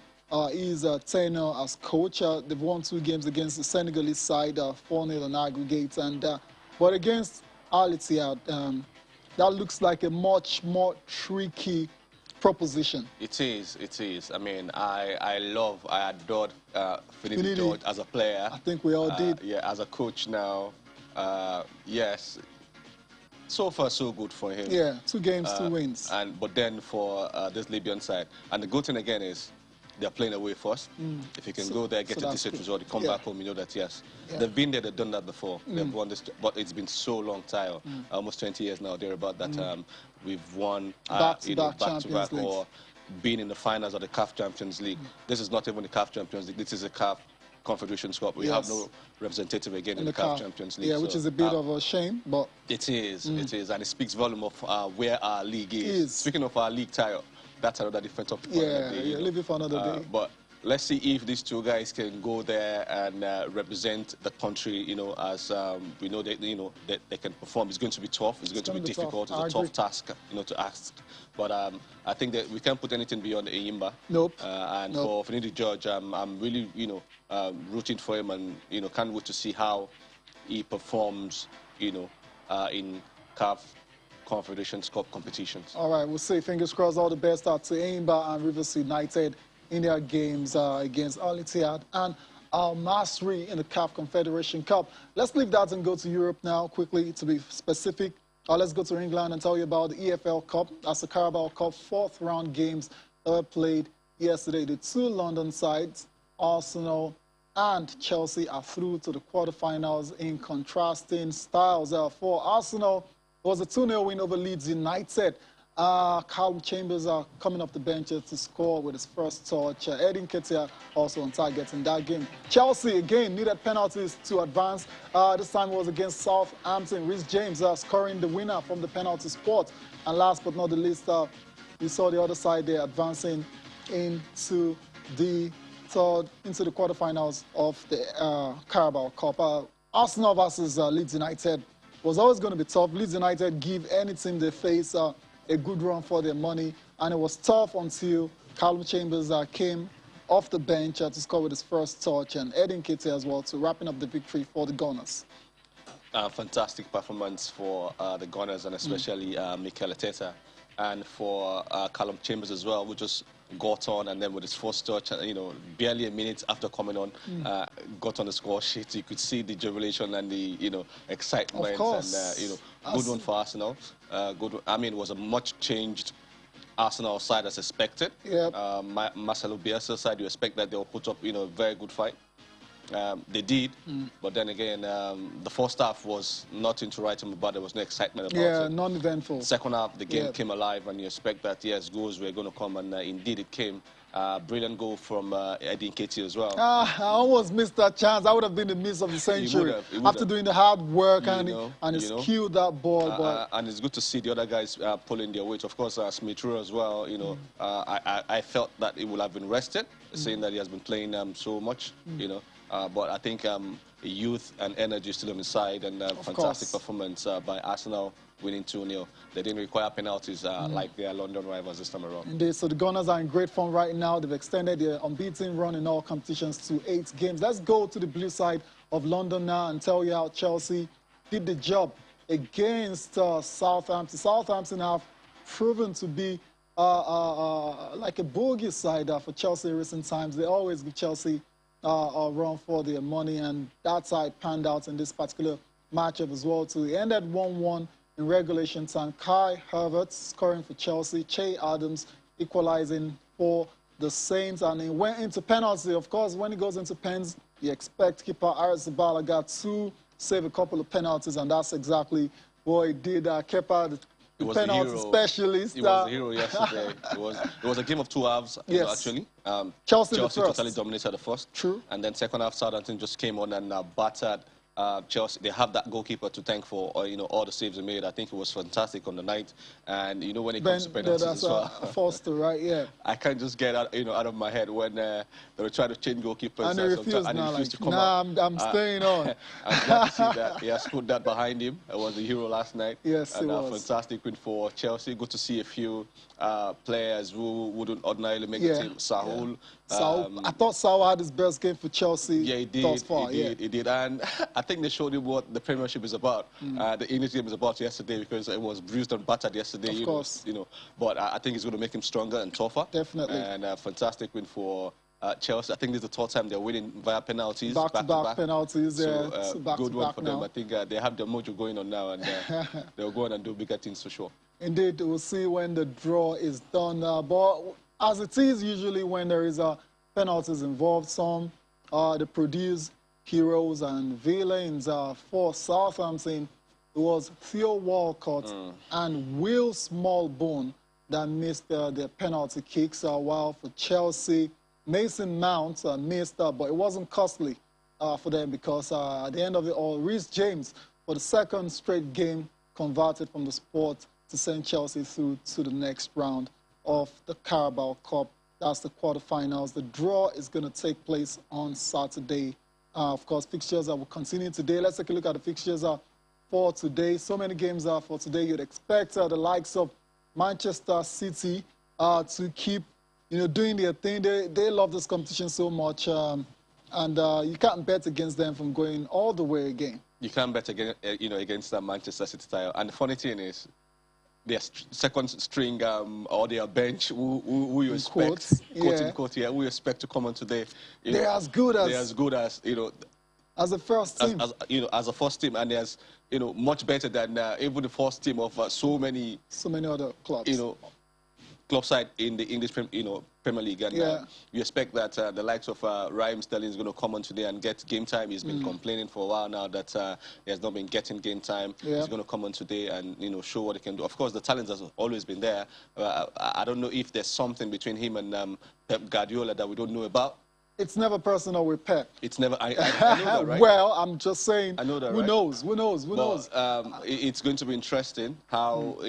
Speaker 1: his tenure as coach. They've won 2 games against the Senegalese side, 4-0 on aggregate. But against Al Ittihad, that looks like a much more tricky proposition.
Speaker 2: It is. I mean, I adored Finidi George as a player.
Speaker 1: I think we all did.
Speaker 2: Yeah, as a coach now, yes, So far, so good for him.
Speaker 1: Yeah, 2 games, 2 wins.
Speaker 2: But then for this Libyan side, and the good thing again is they're playing away first. If you can go there, get a decent result, you come back home, you know that yes, they've been there, they've done that before. They've won this, but it's been so long time, almost 20 years now. They're about that we've won back-to-back or been in the finals of the CAF Champions League. This is not even the CAF Champions League. This is a CAF Confederations Cup. We have no representative again in the CAF Champions League.
Speaker 1: Yeah, which is a bit of a shame, but
Speaker 2: it is, and it speaks volume of where our league is. Speaking of our league title, that's another different topic.
Speaker 1: Leave it for another day.
Speaker 2: But let's see if these 2 guys can go there and represent the country. You know, as we know that that they can perform. It's going to be tough. It's going to be difficult. It's a tough task, to ask. But I think that we can't put anything beyond Eyimba.
Speaker 1: Nope.
Speaker 2: For Finidi George, I'm really rooting for him, and can't wait to see how he performs. In CAF Confederations Cup competitions.
Speaker 1: All right, we'll say fingers crossed, all the best out to Eyimba and Rivers United in their games against Al Ittihad and Al Masry in the CAF Confederation Cup. Let's leave that and go to Europe now quickly, to be specific. Let's go to England and tell you about the EFL Cup. That's the Carabao Cup 4th round games that were played yesterday. The 2 London sides, Arsenal and Chelsea, are through to the quarterfinals in contrasting styles. For Arsenal, it was a 2-0 win over Leeds United. Callum Chambers are coming off the bench to score with his first touch. Eddie Nketiah also on target in that game. Chelsea, again, needed penalties to advance. This time it was against Southampton. Reece James scoring the winner from the penalty spot. And last but not the least, we saw the other side there advancing into the quarterfinals of the Carabao Cup. Arsenal versus Leeds United was always going to be tough. Leeds United give any team they face a good run for their money, and it was tough until Callum Chambers came off the bench to score with his first touch, and Eddie Nketiah as well, to wrapping up the victory for the Gunners.
Speaker 2: Fantastic performance for the Gunners, and especially Mikel Arteta, and for Callum Chambers as well, who just got on, and then with his first touch, barely a minute after coming on, got on the score sheet. You could see the jubilation and the excitement,
Speaker 1: of course.
Speaker 2: And good one for Arsenal. It was a much changed Arsenal side as expected.
Speaker 1: Yep.
Speaker 2: Marcelo Bielsa's side, you expect that they'll put up a very good fight. They did, but then again, the first half was nothing to write home about. There was no excitement about it.
Speaker 1: Yeah, non-eventful.
Speaker 2: Second half, the game came alive, and you expect that, yes, goals were going to come, and indeed it came. Brilliant goal from Eddie Nketiah as well.
Speaker 1: I almost missed that chance. That would have been the miss of the century. After doing the hard work, and he's killed that ball. But
Speaker 2: and it's good to see the other guys pulling their weight. Of course, Smith Rowe as well. I felt that he would have been rested, saying that he has been playing so much. But I think youth and energy still on the side, and fantastic performance by Arsenal, winning 2-0. They didn't require penalties like their London rivals this time around.
Speaker 1: Indeed, so the Gunners are in great form right now. They've extended their unbeaten run in all competitions to 8 games. Let's go to the blue side of London now and tell you how Chelsea did the job against Southampton. Southampton have proven to be like a bogey side for Chelsea in recent times. They always give Chelsea a run for their money, and that side panned out in this particular matchup as well too. It ended 1-1 in regulation time. Kai Havertz scoring for Chelsea, Che Adams equalizing for the Saints, and it went into penalty. Of course, when it goes into pens, you expect keeper Arrizabalaga got to save a couple of penalties, and that's exactly what he did. Kepa, the penalty specialist.
Speaker 2: He was the hero yesterday. It was a game of 2 halves, actually.
Speaker 1: Chelsea
Speaker 2: totally dominated the first.
Speaker 1: True.
Speaker 2: And then second half, Southampton just came on and battered Chelsea. They have that goalkeeper to thank for all the saves they made. I think it was fantastic on the night. And when it comes to penalties as well,
Speaker 1: Foster, right? Yeah.
Speaker 2: I can't just get out of my head when they were trying to change goalkeepers.
Speaker 1: And he refused
Speaker 2: to come out.
Speaker 1: I'm staying on.
Speaker 2: I'm glad to see that he has put that behind him. It was the hero last night.
Speaker 1: Yes,
Speaker 2: and
Speaker 1: it was.
Speaker 2: Fantastic win for Chelsea. Good to see a few players who wouldn't ordinarily make the team. Saul.
Speaker 1: I thought Saul had his best game for Chelsea.
Speaker 2: Yeah, he did.
Speaker 1: Thus far,
Speaker 2: he did. And I think they showed him what the Premiership is about. The English game is about yesterday, because it was bruised and battered yesterday.
Speaker 1: Of course.
Speaker 2: But I think it's going to make him stronger and tougher.
Speaker 1: Definitely.
Speaker 2: And a fantastic win for Chelsea, I think this is the third time they're winning via penalties.
Speaker 1: Back-to-back penalties,
Speaker 2: so,
Speaker 1: yeah.
Speaker 2: good one for them.
Speaker 1: Now.
Speaker 2: I think they have their mojo going on now, and they'll go on and do bigger things for sure.
Speaker 1: Indeed, we'll see when the draw is done. But as it is usually when there is penalties involved, some they produce heroes and villains. For Southampton, it was Theo Walcott and Will Smallbone that missed their penalty kicks, while for Chelsea, Mason Mount missed, but it wasn't costly for them because at the end of it all, Reece James, for the second straight game, converted from the spot to send Chelsea through to the next round of the Carabao Cup. That's the quarterfinals. The draw is going to take place on Saturday. Of course, fixtures will continue today. Let's take a look at the fixtures for today. So many games for today. You'd expect the likes of Manchester City to keep, doing their thing. They love this competition so much, and you can't bet against them from going all the way again. You
Speaker 2: can't bet against that Manchester City style. And the funny thing is, their second string or their bench, who you expect, quote unquote, who you expect to come on today.
Speaker 1: They're as good as as the first team.
Speaker 2: As a first team, and there's much better than even the first team of so many
Speaker 1: other clubs.
Speaker 2: Club side in the English Premier League, and you expect that the likes of Raheem Sterling is going to come on today and get game time. He's been complaining for a while now that he has not been getting game time. He's going to come on today and show what he can do. Of course, the talent has always been there. I don't know if there's something between him and Pep Guardiola that we don't know about.
Speaker 1: It's never personal with Pep.
Speaker 2: It's never. I know that, right?
Speaker 1: Well, I'm just saying.
Speaker 2: I know that,
Speaker 1: Who knows? Who knows? Who knows?
Speaker 2: It's going to be interesting how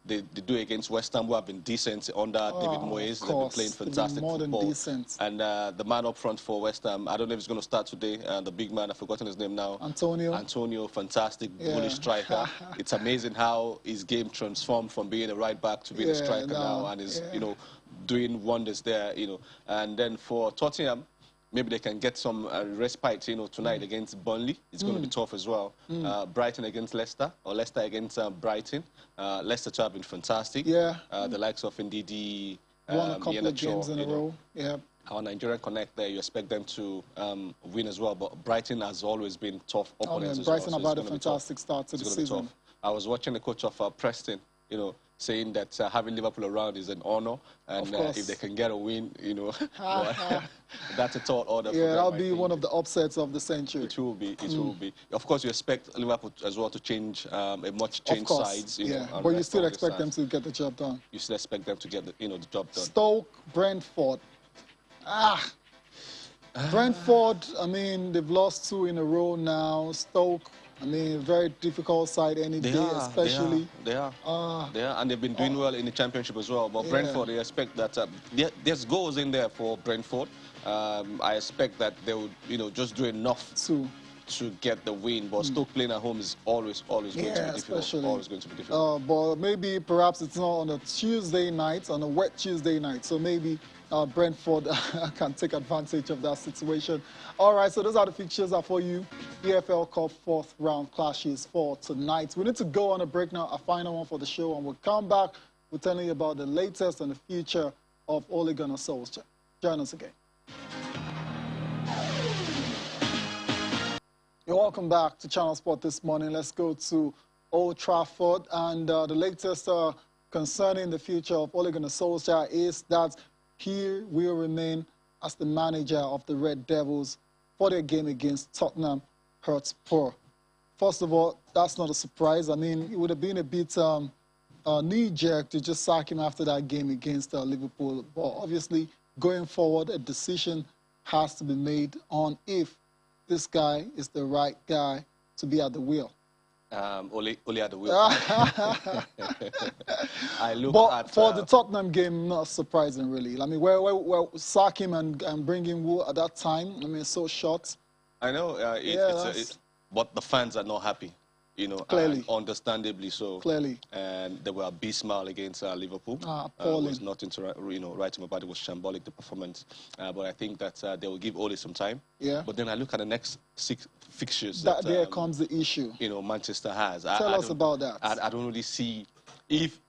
Speaker 2: they do against West Ham, who have been decent under David Moyes. They've been playing fantastic football.
Speaker 1: Decent.
Speaker 2: And the man up front for West Ham, I don't know if he's going to start today. The big man, I've forgotten his name now.
Speaker 1: Antonio,
Speaker 2: fantastic, bully striker. It's amazing how his game transformed from being a right back to being a striker now, and is doing wonders there. And then for Tottenham, maybe they can get some respite, tonight against Burnley. It's going to be tough as well. Brighton against Leicester, or Leicester against Brighton. Leicester too have been fantastic. The likes of Ndidi,
Speaker 1: won a couple of games in a row.
Speaker 2: Our Nigerian connect there, you expect them to win as well. But Brighton has always been tough opponents as well.
Speaker 1: Brighton have had a fantastic start to the season.
Speaker 2: I was watching the coach of Preston, saying that having Liverpool around is an honor, and if they can get a win, that's a tall order for them.
Speaker 1: That'll be one of the upsets of the century.
Speaker 2: It will be. It will be. Of course, you expect Liverpool as well to change changed sides.
Speaker 1: But you still expect them to get the job done.
Speaker 2: You still expect them to get the job done.
Speaker 1: Stoke, Brentford. Brentford. I mean, they've lost 2 in a row now. Stoke. I mean, very difficult side any day, especially.
Speaker 2: They are, and they've been doing well in the championship as well. But Brentford, they expect that there's goals in there for Brentford. I expect that they would, just do enough to get the win. But Stoke playing at home is always going to be difficult. Always going to be difficult.
Speaker 1: But maybe perhaps it's not on a Tuesday night, on a wet Tuesday night. So maybe Brentford can take advantage of that situation. All right, so those are the fixtures for you. EFL Cup 4th round clashes for tonight. We need to go on a break now, a final one for the show, and we'll come back. We'll tell you about the latest and the future of Ole Gunnar Solskjaer. Join us again. You're welcome back to Channel Sport this morning. Let's go to Old Trafford, and the latest concerning the future of Ole Gunnar Solskjaer is that he will remain as the manager of the Red Devils for their game against Tottenham Hotspur. First of all, that's not a surprise. I mean, it would have been a bit knee-jerk to just sack him after that game against Liverpool. But obviously, going forward, a decision has to be made on if this guy is the right guy to be at the wheel.
Speaker 2: Ole at the wheel.
Speaker 1: But for the Tottenham game, not surprising, really. I mean, well, sack him and bring in Wu at that time. I mean, so short.
Speaker 2: I know, but the fans are not happy,
Speaker 1: Clearly.
Speaker 2: Understandably so.
Speaker 1: Clearly.
Speaker 2: And they were abysmal against Liverpool.
Speaker 1: Appalling.
Speaker 2: There's nothing to write him about. It was shambolic, the performance. But I think that they will give Ole some time. But then I look at the next 6 fixtures.
Speaker 1: There comes the issue.
Speaker 2: Manchester has.
Speaker 1: Tell us about that.
Speaker 2: I don't really see if,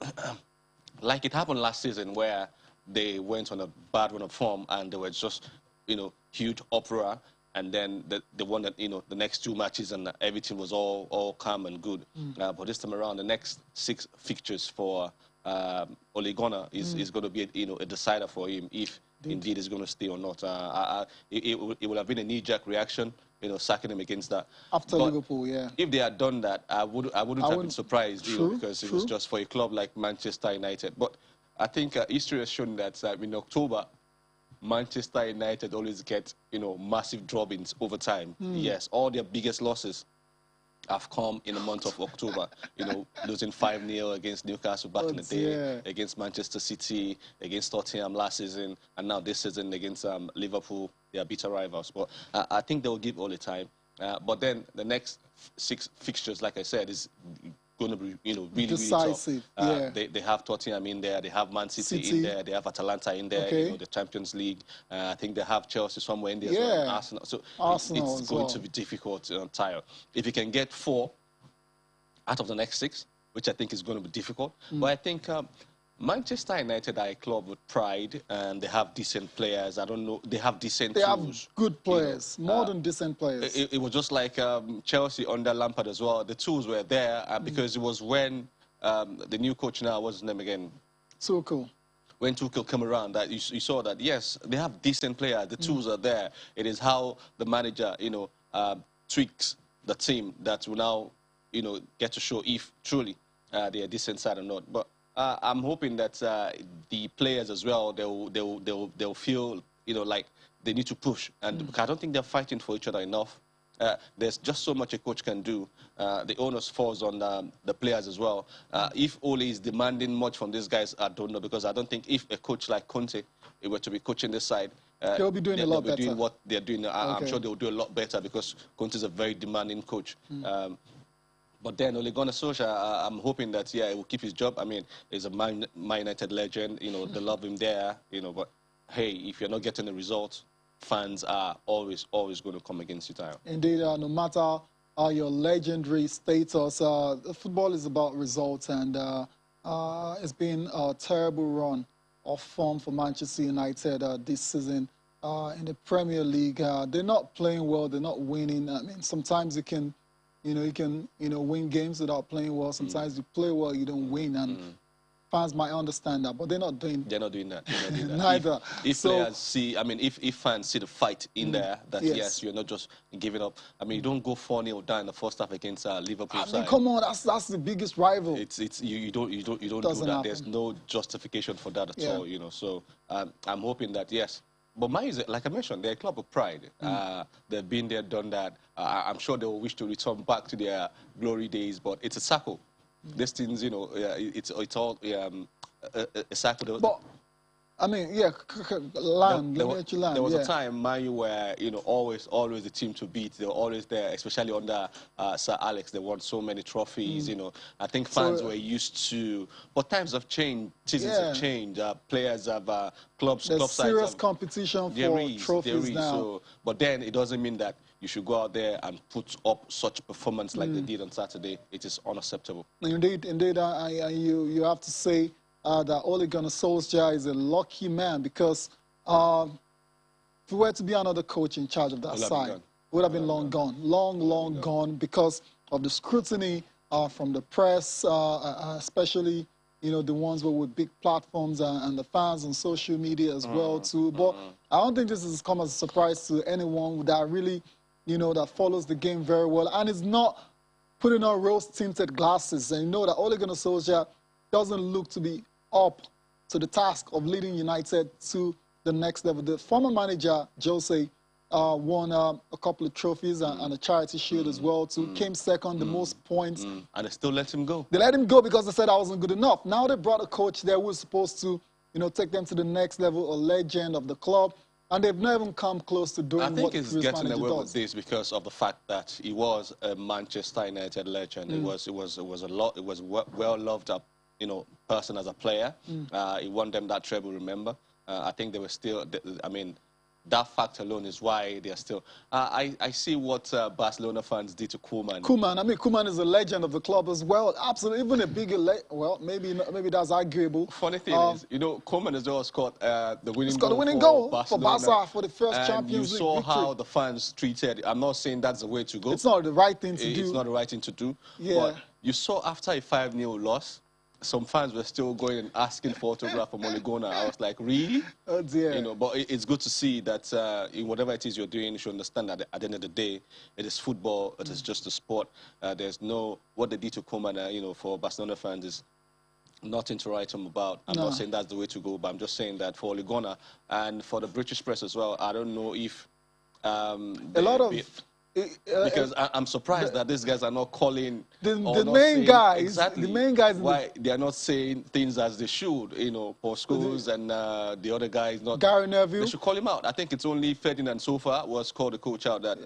Speaker 2: like it happened last season, where they went on a bad run of form and they were just huge uproar. And then the one that, the next 2 matches and everything was all calm and good. But this time around, the next 6 fixtures for Ole Gunnar is going to be, a decider for him if indeed he's going to stay or not. It would have been a knee-jerk reaction, sacking him against that.
Speaker 1: After Liverpool, yeah.
Speaker 2: If they had done that, I wouldn't have been surprised, because it was just for a club like Manchester United. But I think history has shown that in October, Manchester United always get, massive drubbings over time. Yes, all their biggest losses have come in the month of October. Losing 5-0 against Newcastle back in the day, against Manchester City, against Tottenham last season, and now this season against Liverpool. They are bitter rivals. But I think they will give all the time. But then the next 6 fixtures, like I said, is going to be, really
Speaker 1: decisive.
Speaker 2: Really tough. They have Tottenham in there, they have Man City in there, they have Atalanta in there, the Champions League. I think they have Chelsea somewhere in there as well, and Arsenal. So it's going to be difficult, Tyre. If you can get 4 out of the next 6, which I think is going to be difficult, but I think Manchester United are a club with pride, and they have decent players. I don't know, they have decent tools.
Speaker 1: They have good players, more than decent players.
Speaker 2: It was just like Chelsea under Lampard as well. The tools were there because it was when the new coach now, what's his name again?
Speaker 1: Tuchel.
Speaker 2: When Tuchel came around, that you saw that, yes, they have decent players. The tools are there. It is how the manager, tweaks the team that will now, get to show if truly they are decent side or not. But I'm hoping that the players as well, they'll feel, like they need to push. And I don't think they're fighting for each other enough. There's just so much a coach can do. The onus falls on the players as well. If Ole is demanding much from these guys, I don't know, because I don't think if a coach like Conte were to be coaching this side,
Speaker 1: they'll be doing a lot better.
Speaker 2: Doing what they're doing. I'm sure they'll do a lot better, because Conte is a very demanding coach. But then Ole Gunnar Solskjaer, I'm hoping that, he will keep his job. I mean, he's a Man United legend. They love him there. But hey, if you're not getting the results, fans are always going to come against you, Tyre.
Speaker 1: Indeed, no matter your legendary status, football is about results, and it's been a terrible run of form for Manchester United this season in the Premier League. They're not playing well. They're not winning. I mean, sometimes you can win games without playing well. Sometimes you play well, you don't win, and fans might understand that, but they're not doing that.
Speaker 2: They're not doing that.
Speaker 1: Neither.
Speaker 2: If players see, I mean, if fans see the fight in there, that yes, you're not just giving up. I mean, you don't go 4-0 down in the first half against Liverpool.
Speaker 1: I mean, come on, that's the biggest rival.
Speaker 2: You don't do that.
Speaker 1: Happen.
Speaker 2: There's no justification for that at all. So I'm hoping that, yes. But mine is, like I mentioned, they're a club of pride. They've been there, done that. I'm sure they will wish to return back to their glory days, but it's a circle. These things, it's all a cycle.
Speaker 1: But I mean, yeah, land. There
Speaker 2: was a time, Man U were, always the team to beat. They were always there, especially under Sir Alex. They won so many trophies. I think fans were used to. But times have changed. Seasons have changed. Players have club sides.
Speaker 1: Serious competition for trophies now.
Speaker 2: So, but then it doesn't mean that you should go out there and put up such performance like they did on Saturday. It is unacceptable.
Speaker 1: Indeed. You have to say that Ole Gunnar Solskjaer is a lucky man, because if we were to be another coach in charge of that side, it would have been long gone. Long gone, because of the scrutiny from the press, especially the ones with big platforms, and the fans on social media as well too. But I don't think this has come as a surprise to anyone that really that follows the game very well, and is not putting on rose-tinted glasses. And that Ole Gunnar Solskjaer doesn't look to be up to the task of leading United to the next level. The former manager, Jose, won a couple of trophies and a charity shield as well too. Came second, the most points.
Speaker 2: And they still let him go.
Speaker 1: They let him go because they said I wasn't good enough. Now they brought a coach there who was supposed to, take them to the next level, a legend of the club. And they've never even come close to doing what the previous manager does. I think he's getting away with this
Speaker 2: because of the fact that he was a Manchester United legend. It was well loved up, person as a player. He won them that treble. Remember, I think they were still. I mean, that fact alone is why they are still. I see what Barcelona fans did to Koeman.
Speaker 1: Koeman is a legend of the club as well. Absolutely, even a bigger, well, maybe that's arguable.
Speaker 2: Funny thing is, you know, Koeman has always scored the winning goal.
Speaker 1: The winning goal
Speaker 2: Barcelona,
Speaker 1: for Barca for the first
Speaker 2: and
Speaker 1: Champions League
Speaker 2: you saw
Speaker 1: victory.
Speaker 2: how the fans treated. I'm not saying that's the way to go.
Speaker 1: It's not the right thing to do.
Speaker 2: It's not the right thing to do.
Speaker 1: Yeah.
Speaker 2: But you saw after a 5-0 loss, some fans were still going and asking for autograph from Ole Gunnar. I was like, really?
Speaker 1: Oh dear.
Speaker 2: You know, but it's good to see that in whatever it is you're doing, you should understand that at the end of the day, it is football. It is just a sport. There's no what they did to Koeman. You know, for Barcelona fans is nothing to write home about. I'm not saying that's the way to go, but I'm just saying that for Ole Gunnar and for the British press as well. I don't know if
Speaker 1: a lot of.
Speaker 2: Because I'm surprised that these guys are not calling
Speaker 1: the main guys.
Speaker 2: Exactly
Speaker 1: the main guys.
Speaker 2: Why they are not saying things as they should. You know, Paul Scholes and the other guys. Not
Speaker 1: Gary Neville.
Speaker 2: They should call him out. I think it's only Ferdinand so far was called the coach out. That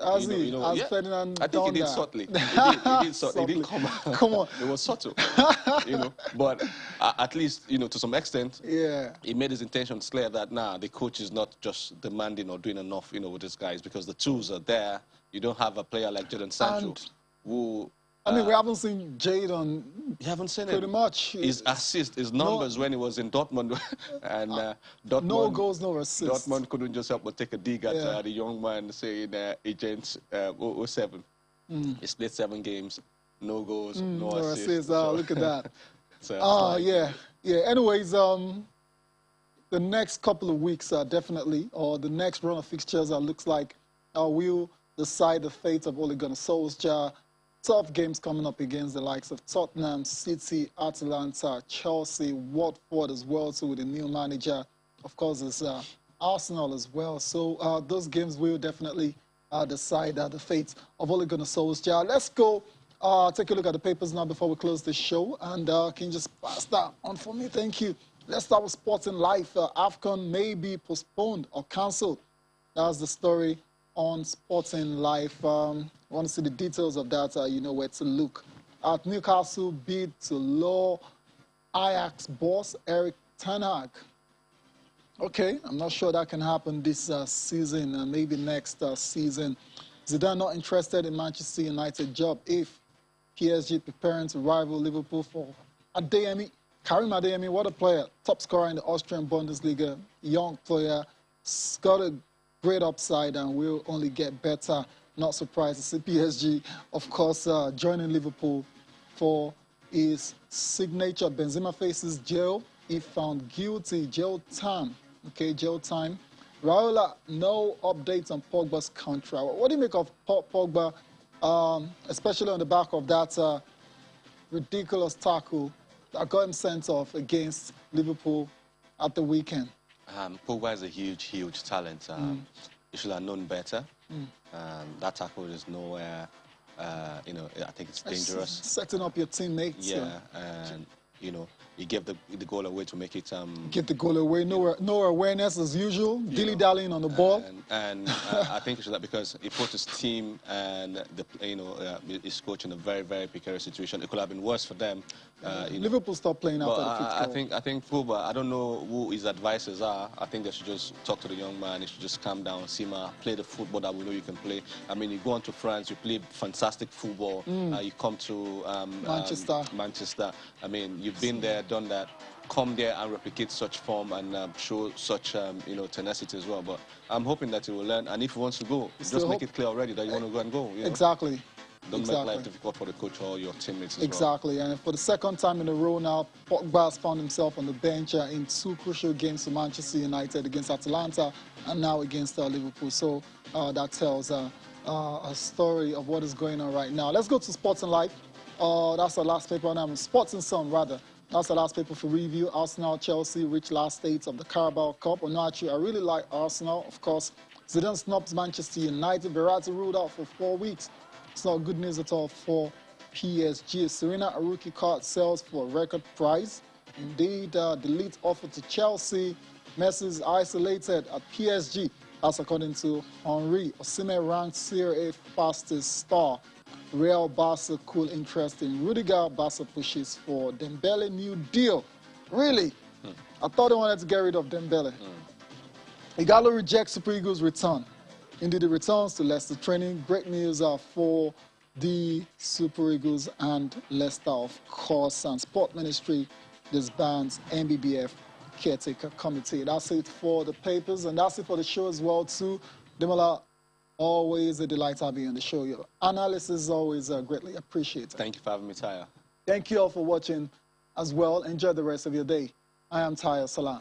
Speaker 1: Ferdinand
Speaker 2: I think he did subtly. He did subtly. He didn't come out.
Speaker 1: Come on.
Speaker 2: It was subtle. You know, but at least to some extent, he made his intentions clear that the coach is not just demanding or doing enough. With these guys because the tools are there. You don't have a player like Jadon Sancho who...
Speaker 1: I mean, we haven't seen Jadon.
Speaker 2: You haven't seen
Speaker 1: pretty much.
Speaker 2: His assist, his numbers when he was in Dortmund. And Dortmund...
Speaker 1: No goals, no assists.
Speaker 2: Dortmund couldn't just help but take a dig at the young man saying Agent 07. He played 7 games, no goals, no assists.
Speaker 1: Look at that. Yeah. Anyways, the next couple of weeks are definitely, or the next run of fixtures looks like will decide the fate of Ole Gunnar Solskjaer. Tough games coming up against the likes of Tottenham, City, Atalanta, Chelsea, Watford as well, so with the new manager. Of course, there's Arsenal as well. So those games will definitely decide the fate of Ole Gunnar Solskjaer. Let's go take a look at the papers now before we close the show. And can you just pass that on for me? Thank you. Let's start with Sporting Life. AFCON may be postponed or cancelled. That's the story on Sporting Life. Want to see the details of that, you know where to look. At Newcastle bid to lure Ajax boss Erik ten Hag. Okay, I'm not sure that can happen this season, maybe next season. Zidane not interested in Manchester United job if PSG preparing to rival Liverpool for Adeyemi. Karim Adeyemi, what a player. Top scorer in the Austrian Bundesliga. Young player. Got a great upside and will only get better. Not surprised to see PSG, of course, joining Liverpool for his signature. Benzema faces jail if found guilty. Jail time. Okay, jail time. Raiola, no updates on Pogba's contract. What do you make of Pogba, especially on the back of that ridiculous tackle that got him sent off against Liverpool at the weekend?
Speaker 2: Pogba is a huge, huge talent. You should have known better. That tackle is nowhere, I think it's dangerous.
Speaker 1: Setting up your teammates.
Speaker 2: Yeah, and, he gave the goal away to make it...
Speaker 1: Give the goal away, no awareness as usual, dilly-dallying on the ball.
Speaker 2: And I think it's that because he put his team and, his coach in a very, very precarious situation. It could have been worse for them.
Speaker 1: Liverpool stopped playing after the fifth goal.
Speaker 2: I think Pogba, I don't know who his advisors are. I think they should just talk to the young man. He should just calm down, simmer, play the football that we know you can play. I mean, you go on to France, you play fantastic football. You come to Manchester. I mean, you've been there, done that. Come there and replicate such form and show such tenacity as well. But I'm hoping that he will learn. And if he wants to go, just make it clear already that you want to go and go.
Speaker 1: Exactly.
Speaker 2: Don't make life difficult for the coach or your teammates as
Speaker 1: well. And for the second time in a row now, Pogba has found himself on the bench in 2 crucial games for Manchester United against Atalanta and now against Liverpool. So that tells a story of what is going on right now. Let's go to Sporting Life. That's our last paper. Sporting Sun, rather. That's the last paper for review. Arsenal, Chelsea reached last stages of the Carabao Cup. No, actually, I really like Arsenal. Of course, Zidane snubs Manchester United. Verratti ruled out for 4 weeks. It's not good news at all for PSG. Serena, a rookie card, sells for a record price. Indeed, the lead offer to Chelsea. Messi is isolated at PSG. That's according to Henri. Osimhen ranked Serie A fastest star. Real Barca cool interest in Rudiger. Barca pushes for Dembele new deal. Really? I thought they wanted to get rid of Dembele. Igalo rejects Super Eagles' return. Indeed, it returns to Leicester training. Great news for the Super Eagles and Leicester, of course, and Sport Ministry disbands NBBF caretaker committee. That's it for the papers, and that's it for the show as well, too. Demola, always a delight having you on the show. Your analysis is always greatly appreciated.
Speaker 2: Thank you for having me, Taya.
Speaker 1: Thank you all for watching as well. Enjoy the rest of your day. I am Taya Salam.